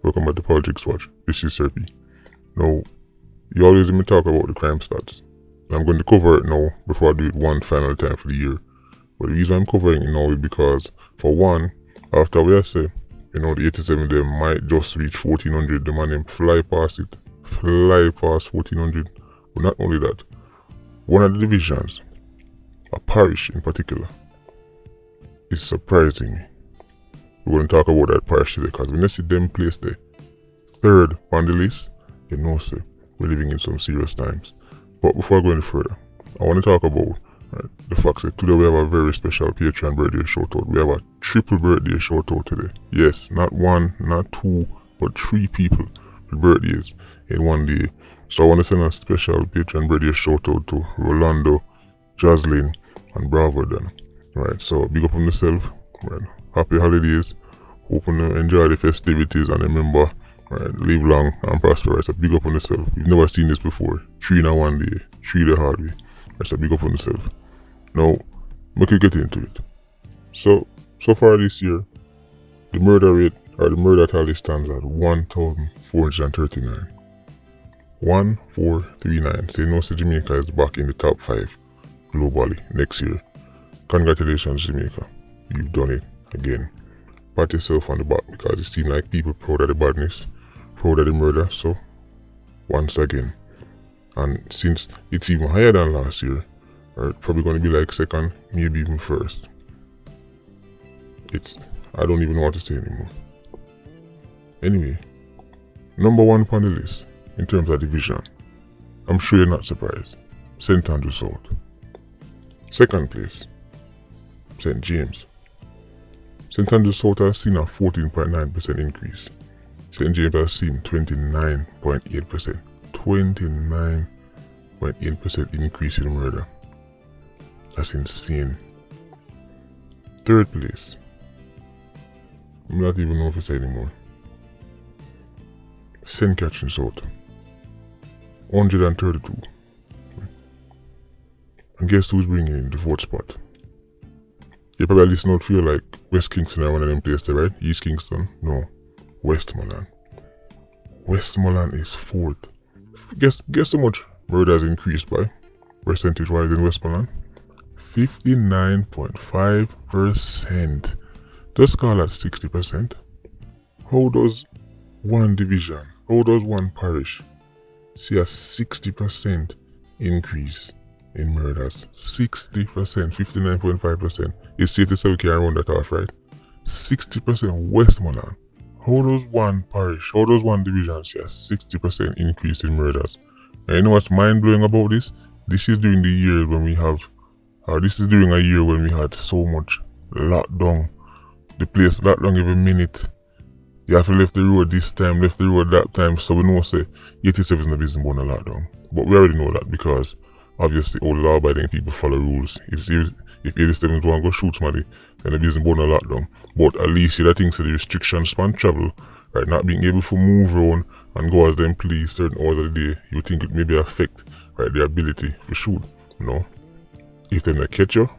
Welcome back to Politricks Watch. This is Sir P. Now, you always hear me talk about the crime stats. I'm going to cover it now before I do it one final time for the year. But the reason I'm covering it now is because, for one, after we say, the 87 them might just reach 1400, the man them fly past 1400. But not only that, one of the divisions, a parish in particular, is surprising me. We're going to talk about that parish today because when you see them placed there, third on the list, you know, sir, we're living in some serious times. But before I go any further, I want to talk about the fact that today we have a very special Patreon birthday shout out. We have a triple birthday shout out today. Yes, not one, not two, but 3 people with birthdays in one day. So I want to send a special Patreon birthday shout out to Rolando, Jocelyn, and Bravo then. Right, so big up on yourself. Right. Happy holidays. Hope you enjoy the festivities and remember, right, live long and prosper. Right, so big up on yourself. You've never seen this before. 3 in one day, 3 the hard way. Right, so big up on yourself. Now, make you get into it. So far this year, the murder rate or the murder tally stands at 1,439. 1439. So you know, Jamaica is back in the top 5 globally next year. Congratulations, Jamaica. You've done it again. Pat yourself on the back because it seems like people proud of the badness, proud of the murder. So, once again, and since it's even higher than last year, right, probably going to be like second, maybe even first. I don't even know what to say anymore. Anyway, number 1 on the list in terms of division, I'm sure you're not surprised, St. Andrew South. Second place, St. James. St. Andrew South has seen a 14.9% increase. St. James has seen 29.8%. 29.8% increase in murder. That's insane. Third place, I'm not even know if it's anymore. St. Catherine South, 132. And guess who's bringing in the 4th spot? You probably listen out feel like West Kingston are one of them places there, right? East Kingston? No. Westmoreland. Westmoreland is 4th. Guess how much murder has increased by percentage-wise in Westmoreland? 59.5%. Just call that 60%. How does one division, how does one parish see a 60% increase in murders? 60%, 59.5%. It's safe to say we can round that off, right? 60% Westmoreland. How does one parish, how does one division see a 60% increase in murders? And you know what's mind-blowing about this? This is during the year when we have, this is during a year when we had so much lockdown. The place locked down every minute. You have to left the road this time, left the road that time, so we know say 87 is not business about a lockdown. But we already know that because obviously all law-abiding people follow rules. If 87 want to go shoot somebody, then the business about a lockdown. But at least the things say the restrictions span travel, right? Not being able to move around and go as them please certain hours of the day, you think it maybe affect, right, their ability to shoot. No. If they not catch you,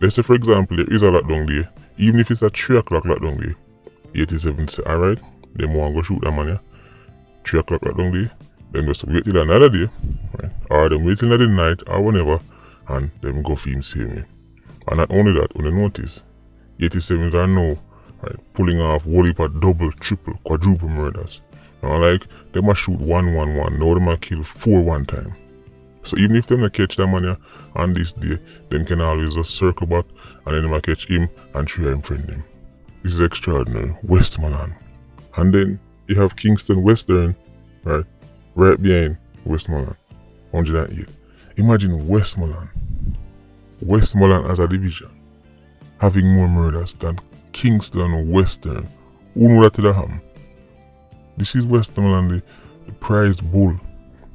let's say for example there is a lockdown day, even if it's a 3 o'clock lockdown day, 87 say alright, them want to go shoot that man, yeah? 3 o'clock lockdown day, then just wait till another day, right? Or them wait till the night or whenever, and them go for him save me. And not only that, when you notice, 87s are now, right, pulling off whole heap of double, triple, quadruple murders. Now like, they must shoot 111, now they must kill 4 one time. So even if they don't catch that man on this day, them can always just circle back and then they might catch him and try and friend him. This is extraordinary. Westmoreland. And then you have Kingston Western, right behind Westmoreland, 108. Imagine Westmoreland as a division having more murders than Kingston Western. Who know that to the ham? This is Westmoreland, the prize bull.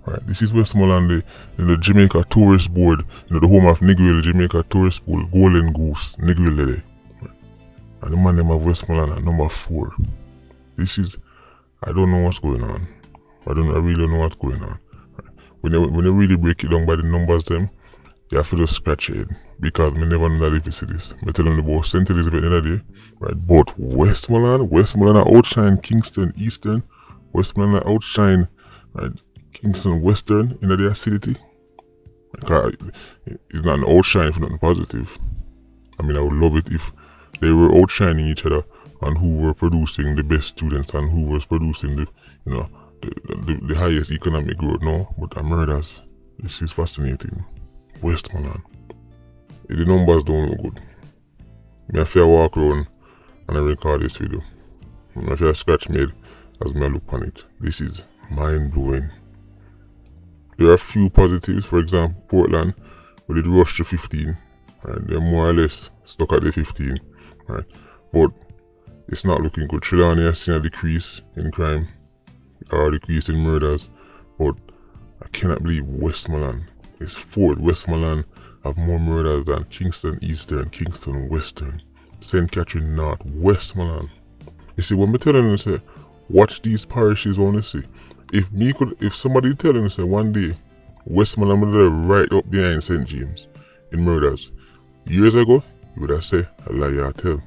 Right, this is Westmoreland, the Jamaica Tourist Board, the home of Negril, Jamaica Tourist Board, Golden Goose, Negril. Right. And the man name of Westmoreland at number 4. This is, I don't know what's going on. I really don't know what's going on. Right. When you really break it down by the numbers them, you have to just scratch your head. Because I never know that if you see this. I tell them about St. Elizabeth the other day. Right, but Westmoreland outshine Kingston Eastern Westmoreland outshine right, Kingston Western in the acidity. It's not an outshine for nothing positive. I mean, I would love it if they were outshining each other on who were producing the best students and who was producing the highest economic growth. No, but murders. This is fascinating. Westmoreland. The numbers don't look good. Me have to walk around and I record this video. Me have to scratch my head as me look on it. This is mind blowing. There are a few positives. For example, Portland, we did rush to 15. Right? They're more or less stuck at the 15. Right? But it's not looking good. Trelawney has seen a decrease in crime or a decrease in murders. But I cannot believe Westmoreland is fourth. Westmoreland have more murders than Kingston Eastern, Kingston Western, St. Catherine North, Westmoreland. You see, when me telling you, say, watch these parishes, want to see. If somebody telling you, say, one day, Westmoreland would right up behind St. James in murders, years ago, you would have said, a lie I tell.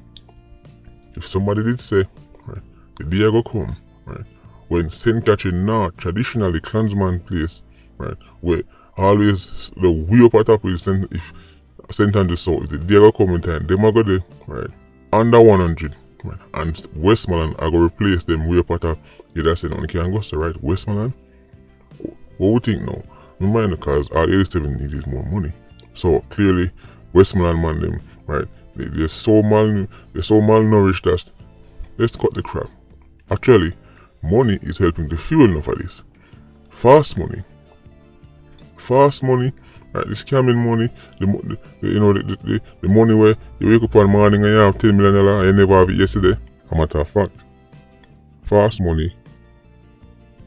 If somebody did say, right, the day I go come, right, when St. Catherine North, traditionally clansman place, right, where always the way up at top is if St. Andrews South, if the day I go come in time, them are go there, right, under 100, right, and Westmoreland I go replace them way up at top. You just say, no, you can't go to right, Westmoreland. What we think now? We mind because all 87 needs more money. So clearly, Westmoreland man them, right, they're so malnourished that let's cut the crap. Actually, money is helping to fuel enough of this. Fast money, right? This scamming money, the money where you wake up one morning and you have $10 million and you never have it yesterday. A matter of fact, fast money,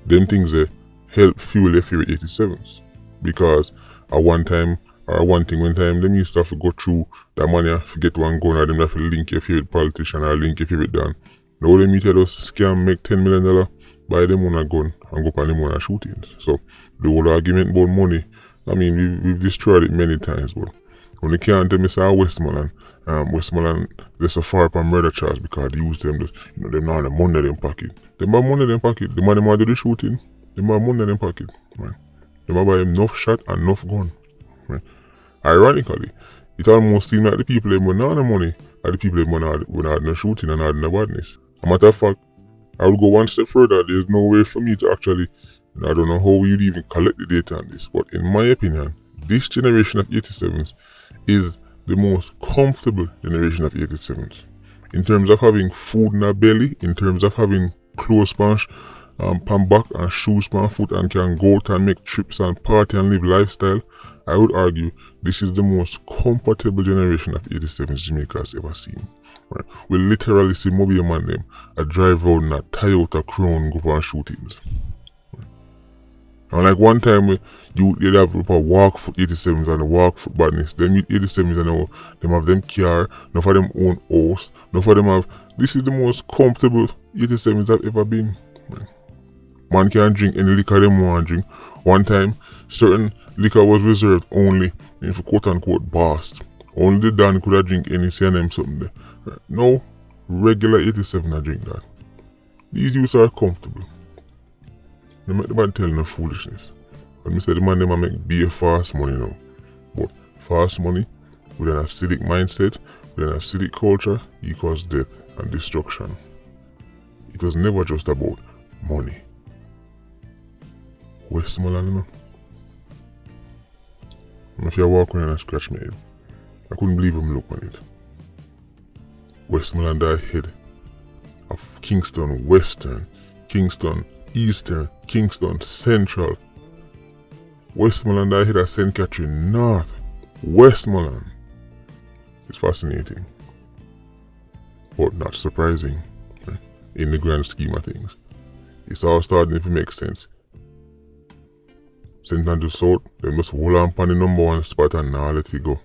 them things they help fuel your favorite 87s. Because at one time, them used to have to go through that money to get one gun, or them have to link your favorite politician or link your favorite dan. Now them tell us scam make $10 million, buy them on a gun and go on them on shootings. So the whole argument about money, I mean we've destroyed it many times, but when you can't tell me say Westmoreland, they're so far up on murder charge because they use them them not the money in them pocket. Them have money in them pocket. The money might do the shooting, them have money in them pocket, man. Them have buy enough shot and enough gun. Right? Ironically, it almost seems like the people that were not the money are the people that were not no shooting and not no badness. A matter of fact, I will go one step further. There's no way for me to actually, I don't know how you'd even collect the data on this, but in my opinion, this generation of 87s is the most comfortable generation of 87s. In terms of having food in their belly, in terms of having clothes pan back and shoes pan foot and can go out and make trips and party and live lifestyle, I would argue this is the most comfortable generation of 87s Jamaica has ever seen. Right? We literally see mobile man them a drive around in a Toyota Crown go on shootings. Right? And like one time you'd have a walk foot 87s and a walk foot badness. Them 87s and them have them car, none of them own house, none of them have. This is the most comfortable 87s I've ever been. Right? Man can drink any liquor them want to drink. One time, certain liquor was reserved only for quote unquote boss. Only the Dan could have drink any CNM something there. Right? No, regular 87 I drink that. These youths are comfortable. They make the man tell no foolishness. But me say the man them make be a fast money now. But fast money with an acidic mindset, with an acidic culture equals death and destruction. It was never just about money. Westmoreland, you know. And if you walk around and scratch my head, I couldn't believe him look on it. Westmoreland ahead of Kingston Western, Kingston Eastern, Kingston Central. Westmoreland ahead of St. Catherine North. Westmoreland. It's fascinating, but not surprising, right? In the grand scheme of things. It's all starting to make sense. St. Andrews South, they must hold on the number one spot and now let it go.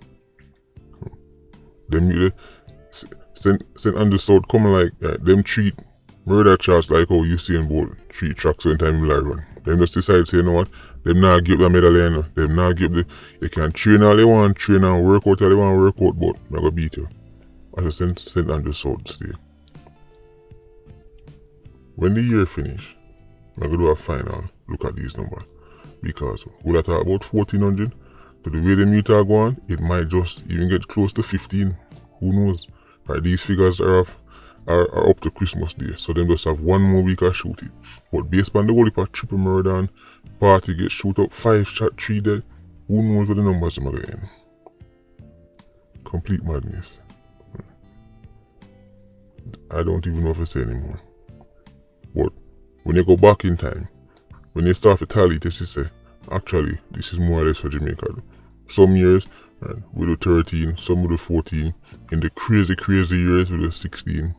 St. Andrews South come like, them treat murder charge like how you see in both treat tracks when time you run. Them just decide to say, you know what, them not give the medal, no. Them not give they can train all they want, train and work out all they want, work out, but I'm gonna beat you. As a St. Andrews South stay. When the year finish, I'm going to do a final look at these numbers. Because we'll talk about 1400. To the way the meter go on, it might just even get close to 15. Who knows? Right, these figures are up to Christmas Day, so them just have one more week of shooting. But based on the whole heap of triple murder and party get shoot up, 5 shot, 3 dead, who knows what the numbers are going to end. Complete madness. I don't even know if I say anymore. But when you go back in time, when they start to tally, this is actually, this is more or less for Jamaica. Some years, we do 13, some we do 14. In the crazy years, we do 16.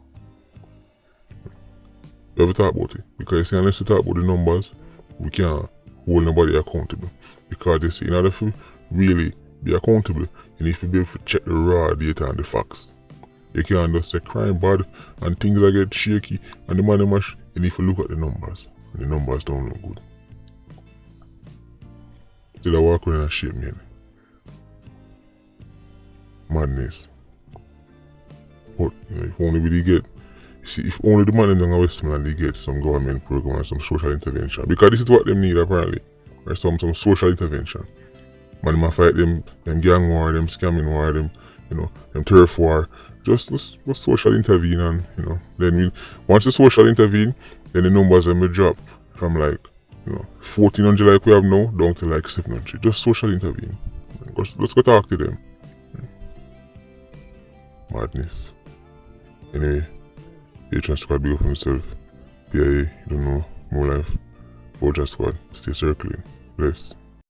You ever talk about it? Because you see, unless we talk about the numbers, we can't hold nobody accountable. Because they say, in order to really be accountable, you need to be able to check the raw data and the facts. You can't just say crime bad and things that get shaky and the money mash. You need to look at the numbers. And the numbers don't look good. Still I walk around and shape me. Madness. But if only we get, see, if only the man in the Westmoreland they get some government program and some social intervention. Because this is what them need apparently. Or some social intervention. Man might fight them gang war, them scamming war, them them turf war. Just social intervene and then once the social intervene, then the numbers will drop from like 1400 like we have now down to like 700. Just social intervene. Let's go talk to them. Madness. Anyway, H1 Squad big up himself. PIA, you don't know, more life. Boja Squad, stay circling. Bless.